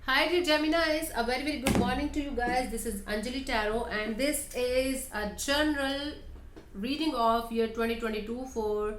Hi dear Geminis, a very good morning to you guys. This is Anjali Tarot and this is a general reading of year 2022 for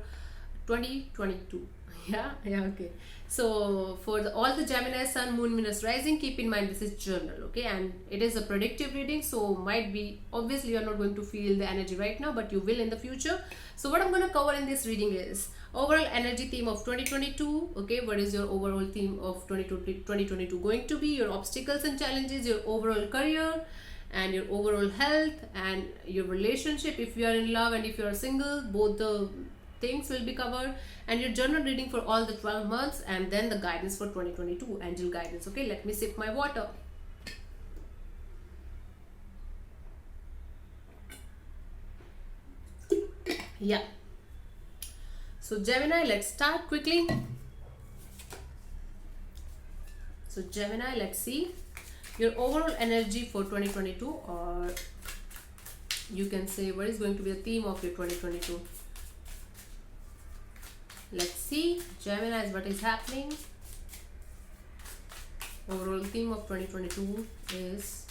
2022. Yeah, okay. So for all the Gemini Sun, Moon, Venus, Rising, keep in mind this is journal, okay? And it is a predictive reading, so might be obviously you're not going to feel the energy right now, but you will in the future. So what I'm going to cover in this reading is overall energy theme of 2022. Okay, what is your overall theme of 2022 going to be? Your obstacles and challenges, your overall career, and your overall health and your relationship. If you are in love and if you are single, both the things will be covered, and your journal reading for all the 12 months, and then the guidance for 2022, angel guidance. Okay, let me sip my water. Yeah, so Gemini, let's start quickly. So Gemini, let's see your overall energy for 2022, or you can say what is going to be the theme of your 2022. Let's see, Gemini, what is happening. Overall theme of 2022 is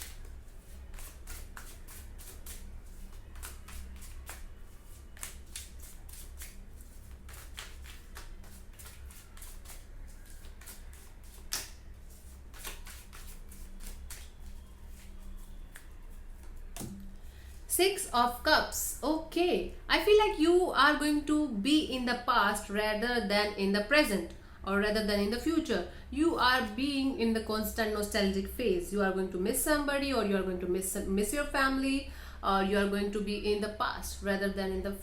Six of Cups. Okay, I feel like you are going to be in the past rather than in the present, or rather than in the future. You are being in the constant nostalgic phase. You are going to miss somebody, or you are going to miss your family, or you are going to be in the past rather than in the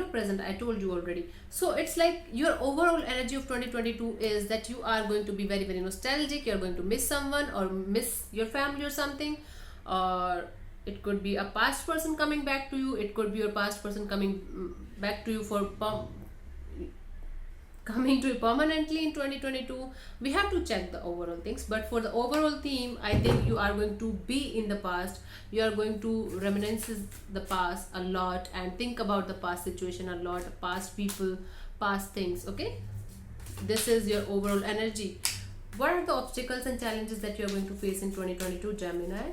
present. I told you already. So it's like your overall energy of 2022 is that you are going to be very nostalgic. You're going to miss someone or miss your family or something, or it could be a past person coming back to you. It could be your past person coming back to you for coming to you permanently in 2022. We have to check the overall things, but for the overall theme, I think you are going to be in the past. You are going to reminisce the past a lot and think about the past situation a lot, past people, past things. Okay, this is your overall energy. What are the obstacles and challenges that you are going to face in 2022, Gemini?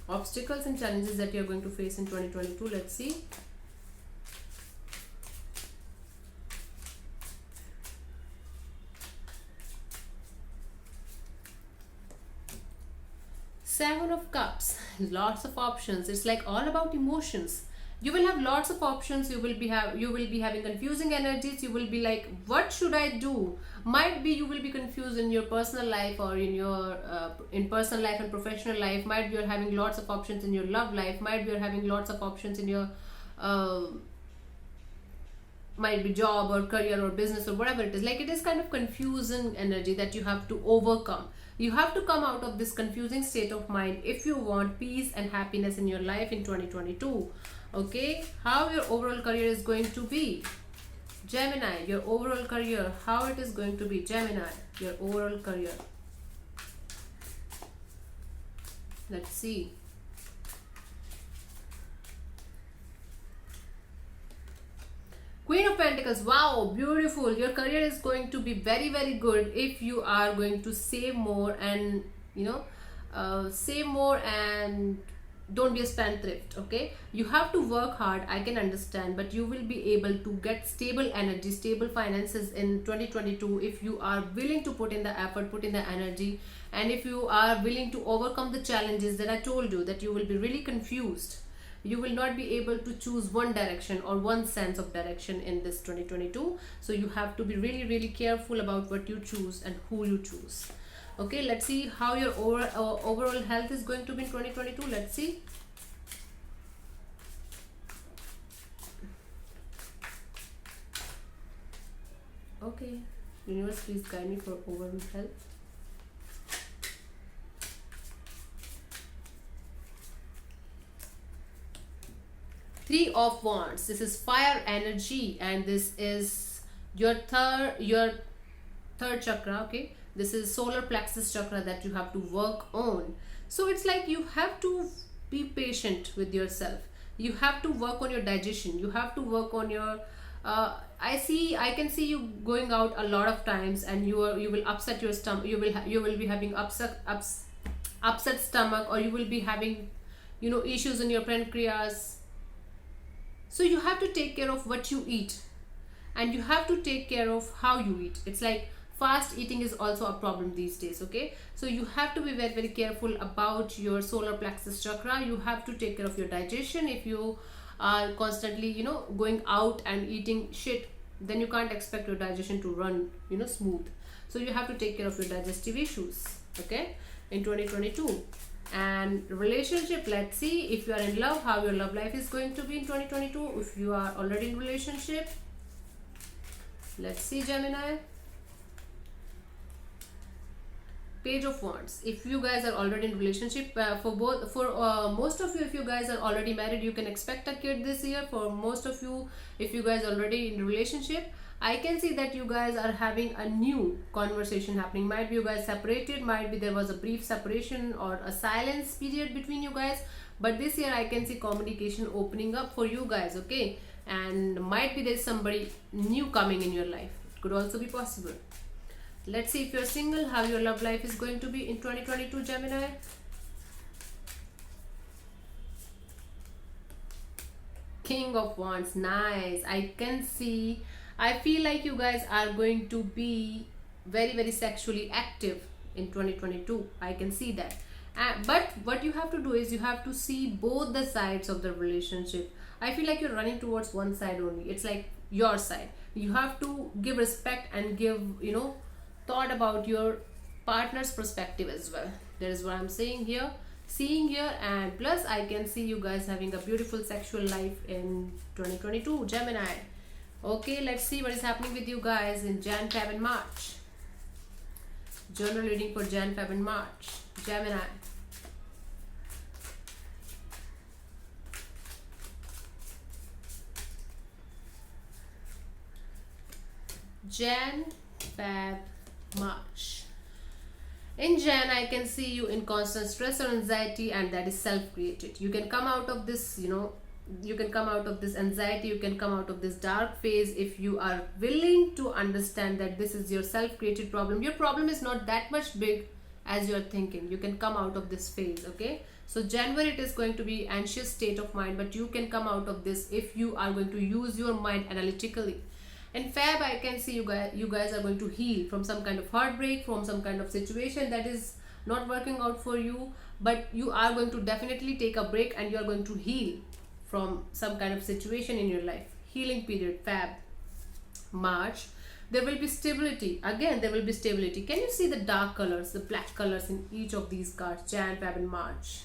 Obstacles and challenges that you are going to face in 2022. Let's see. Seven of Cups. Lots of options. It's like all about emotions. You will have lots of options. You will be having confusing energies. You will be like, what should I do? Might be you will be confused in your personal life, or in your in personal life and professional life. Might be you're having lots of options in your love life. Might be you're having lots of options in your uh, might be job or career or business or whatever it is. Like, it is kind of confusing energy that you have to overcome. You have to come out of this confusing state of mind if you want peace and happiness in your life in 2022. Okay, how your overall career is going to be, Gemini? Your overall career, how it is going to be, Gemini? Your overall career. Let's see. Queen of Pentacles. Wow, beautiful. Your career is going to be very good if you are going to save more and save more and don't be a spendthrift. Okay, you have to work hard, I can understand, but you will be able to get stable energy, stable finances in 2022 if you are willing to put in the effort, put in the energy, and if you are willing to overcome the challenges that I told you, that you will be really confused. You will not be able to choose one direction or one sense of direction in this 2022. So you have to be really careful about what you choose and who you choose. Okay, let's see how your overall health is going to be in 2022. Let's see. Okay, universe, please guide me for overall health. Three of Wands. This is fire energy, and this is your third chakra. Okay, this is solar plexus chakra that you have to work on. So it's like you have to be patient with yourself. You have to work on your digestion. You have to work on your I can see you going out a lot of times, and you will upset your stomach. You will be having upset stomach, or you will be having, issues in your pancreas. So you have to take care of what you eat, and you have to take care of how you eat. It's like fast eating is also a problem these days. Okay, so you have to be very very careful about your solar plexus chakra. You have to take care of your digestion. If you are constantly going out and eating shit, then you can't expect your digestion to run smooth. So you have to take care of your digestive issues, okay, in 2022. And relationship, let's see if you are in love, how your love life is going to be in 2022. If you are already in relationship, let's see, Gemini. Page of Wands. If you guys are already in relationship, for most of you, if you guys are already married, you can expect a kid this year. For most of you, if you guys already in relationship, I can see that you guys are having a new conversation happening. Might be you guys separated, might be there was a brief separation or a silence period between you guys, but this year I can see communication opening up for you guys, okay? And might be there's somebody new coming in your life. It could also be possible. Let's see if you're single, how your love life is going to be in 2022, Gemini. King of Wands, nice. I can see, I feel like you guys are going to be very very sexually active in 2022. I can see that. But what you have to do is you have to see both the sides of the relationship. I feel like you're running towards one side only. It's like your side. You have to give respect and give, thought about your partner's perspective as well. That is what I'm saying here, seeing here. And plus I can see you guys having a beautiful sexual life in 2022, Gemini. Okay, let's see what is happening with you guys in Jan, Feb and March. Journal reading for Jan, Feb and March, Gemini. Jan, Feb, March. In Jan, I can see you in constant stress or anxiety, and that is self-created. You can come out of this, you can come out of this anxiety, you can come out of this dark phase if you are willing to understand that this is your self-created problem. Your problem is not that much big as you're thinking. You can come out of this phase, okay? So January, it is going to be anxious state of mind, but you can come out of this if you are going to use your mind analytically. In Feb, I can see you guys are going to heal from some kind of heartbreak, from some kind of situation that is not working out for you, but you are going to definitely take a break and you are going to heal from some kind of situation in your life. Healing period, Feb. March, there will be stability. Again, there will be stability. Can you see the dark colors, the black colors in each of these cards? Jan, Feb and March.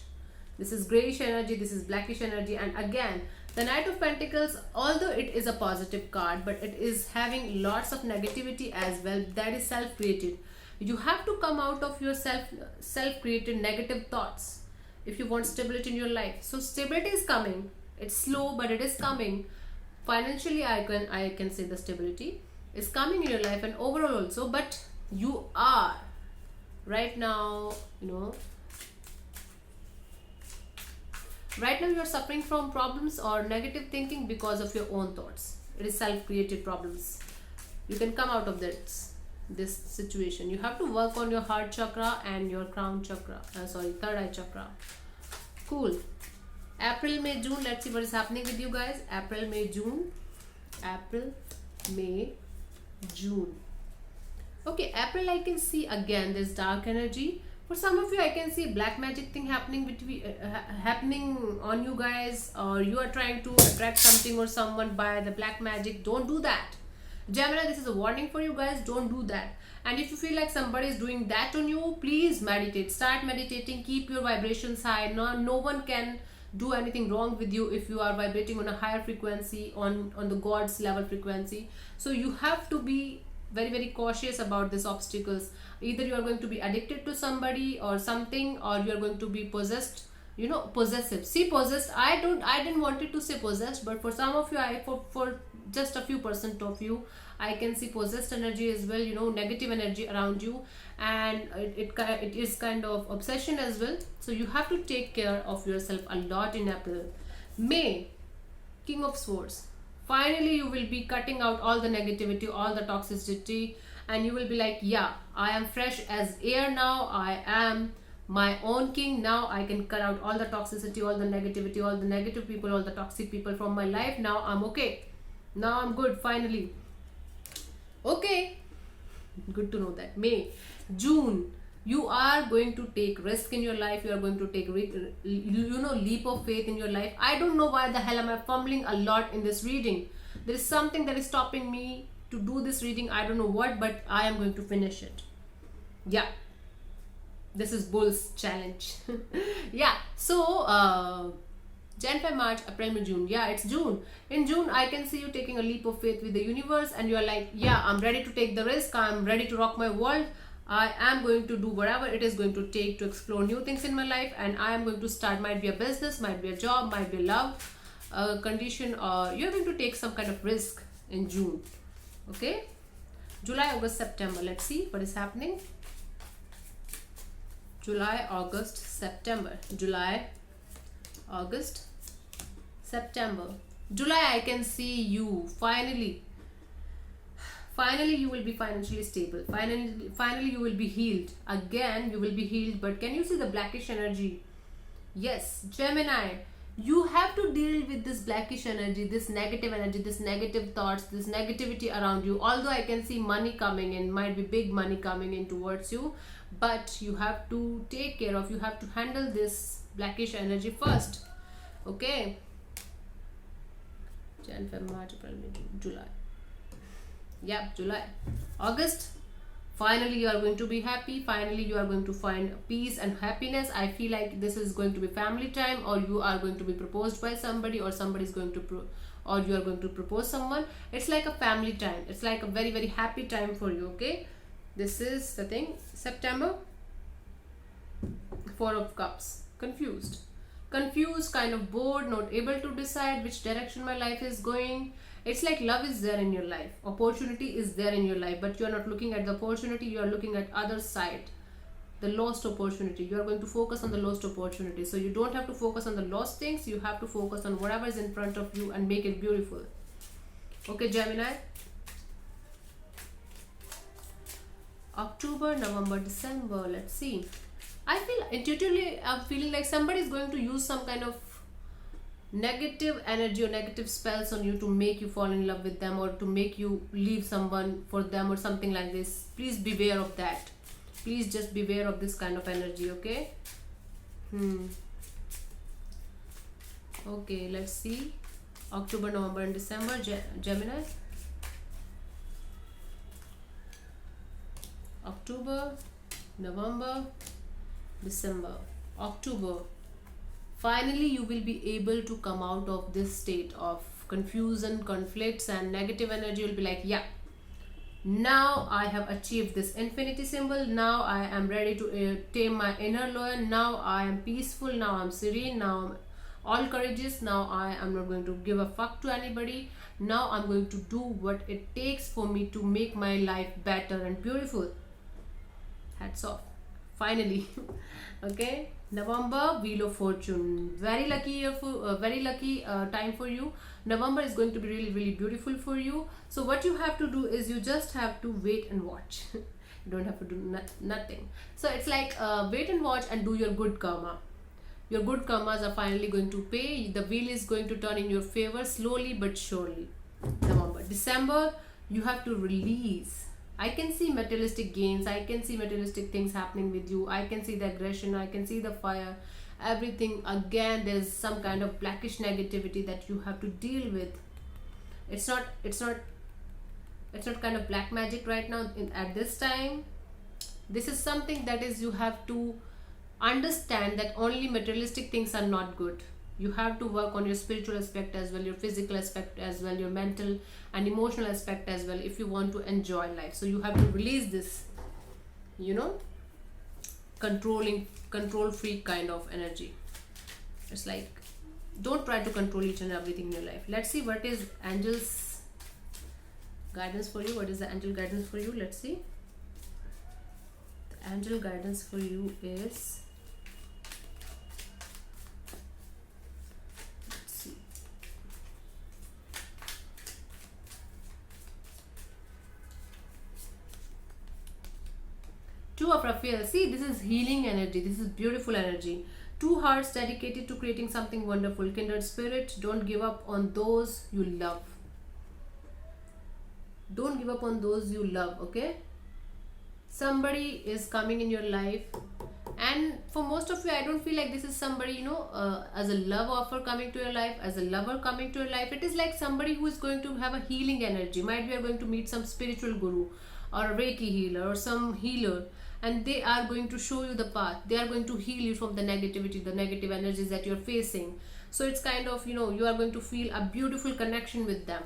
This is grayish energy, this is blackish energy. And again, the Knight of Pentacles, although it is a positive card, but it is having lots of negativity as well. That is self-created. You have to come out of your self-created negative thoughts if you want stability in your life. So stability is coming. It's slow, but it is coming. Financially, I can say the stability is coming in your life, and overall also. But you are right now, right now you're suffering from problems or negative thinking because of your own thoughts. It is self-created problems. You can come out of this situation. You have to work on your heart chakra and your crown chakra, third eye chakra. Cool. April, May, June. Let's see what is happening with you guys. April, May, June. April, May, June. Okay, April, I can see again this dark energy. For some of you, I can see black magic thing happening happening on you guys, or you are trying to attract something or someone by the black magic. Don't do that. Gemini, this is a warning for you guys. Don't do that. And if you feel like somebody is doing that on you, please meditate. Start meditating. Keep your vibrations high. No one can do anything wrong with you if you are vibrating on a higher frequency, on the God's level frequency. So you have to be very very cautious about these obstacles. Either you are going to be addicted to somebody or something, or you are going to be possessed, possessive. See, possessed, I didn't want it to say possessed, but for some of you, for just a few percent of you, I can see possessed energy as well, negative energy around you, and it is kind of obsession as well. So you have to take care of yourself a lot in April. May, King of Swords. Finally you will be cutting out all the negativity, all the toxicity, and you will be like, yeah, I am fresh as air now, I am my own king now. I can cut out all the toxicity, all the negativity, all the negative people, all the toxic people from my life. Now I'm okay, now I'm good finally. Okay, good to know that. May, June, you are going to take risk in your life, you are going to take leap of faith in your life. I don't know why the hell am I fumbling a lot in this reading. There is something that is stopping me to do this reading. I don't know what, but I am going to finish it. Yeah, this is Bull's challenge. Yeah, so Jan, Feb, March, April, May, June. Yeah, it's June. In June, I can see you taking a leap of faith with the universe, and you are like, yeah, I'm ready to take the risk, I'm ready to rock my world. I am going to do whatever it is going to take to explore new things in my life, and I am going to start, might be a business, might be a job, might be a love condition, or you're going to take some kind of risk in June. Okay, July, August, September. Let's see what is happening. July, August, September. July, August, September. July, I can see you finally you will be financially stable. Finally you will be healed. Again you will be healed. But can you see the blackish energy? Yes, Gemini, you have to deal with this blackish energy, this negative energy, this negative thoughts, this negativity around you. Although I can see money coming in, might be big money coming in towards you, but you have to take care of, you have to handle this blackish energy first. Okay, Jan, Feb, March, April, May, June, July. Yeah, July. August, finally you are going to be happy. Finally you are going to find peace and happiness. I feel like this is going to be family time, or you are going to be proposed by somebody, or somebody is going to or you are going to propose someone. It's like a family time. It's like a very, very happy time for you. Okay, this is the thing. September, Four of Cups. Confused, kind of bored, not able to decide which direction my life is going. It's like love is there in your life, opportunity is there in your life, but you are not looking at the opportunity, you are looking at other side, the lost opportunity. You are going to focus on the lost opportunity. So you don't have to focus on the lost things, you have to focus on whatever is in front of you and make it beautiful. Okay, Gemini. October, November, December. Let's see. I feel intuitively, I'm feeling like somebody is going to use some kind of negative energy or negative spells on you to make you fall in love with them, or to make you leave someone for them, or something like this. Please beware of that. Please just beware of this kind of energy. Okay. Okay, let's see. October, November and December. Gemini. October, November, December. October, finally you will be able to come out of this state of confusion, conflicts and negative energy. Will be like, yeah, now I have achieved this infinity symbol, now I am ready to tame my inner lion, now I am peaceful, now I'm serene, now I'm all courageous, now I am not going to give a fuck to anybody, now I'm going to do what it takes for me to make my life better and beautiful. Hats off, finally. Okay, November, Wheel of Fortune. Very lucky year for very lucky time for you. November is going to be really, really beautiful for you. So what you have to do is you just have to wait and watch. You don't have to do nothing. So it's like wait and watch and do your good karma. Your good karmas are finally going to pay. The wheel is going to turn in your favor slowly but surely. November. December, you have to release. I can see materialistic gains, I can see materialistic things happening with you, I can see the aggression, I can see the fire, everything. Again, there's some kind of blackish negativity that you have to deal with. It's not kind of black magic right now at this time. This is something that is, you have to understand that only materialistic things are not good. You have to work on your spiritual aspect as well, your physical aspect as well, your mental and emotional aspect as well, if you want to enjoy life. So you have to release this, control freak kind of energy. It's like, don't try to control each and everything in your life. Let's see what is angel's guidance for you. What is the angel guidance for you? Let's see. The angel guidance for you is, Two of Raphael. See, this is healing energy. This is beautiful energy. Two hearts dedicated to creating something wonderful. Kindred spirit, don't give up on those you love. Don't give up on those you love, okay? Somebody is coming in your life, and for most of you, I don't feel like this is somebody, as a love offer coming to your life, as a lover coming to your life. It is like somebody who is going to have a healing energy. Might be you are going to meet some spiritual guru or a Reiki healer or some healer, and they are going to show you the path. They are going to heal you from the negativity, the negative energies that you're facing. So it's kind of, you are going to feel a beautiful connection with them,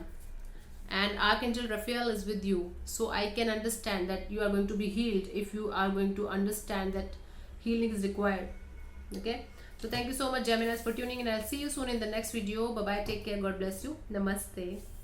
and Archangel Raphael is with you. So I can understand that you are going to be healed if you are going to understand that healing is required. Okay, so thank you so much, Geminis, for tuning in. I'll see you soon in the next video. Bye bye, take care, God bless you, namaste.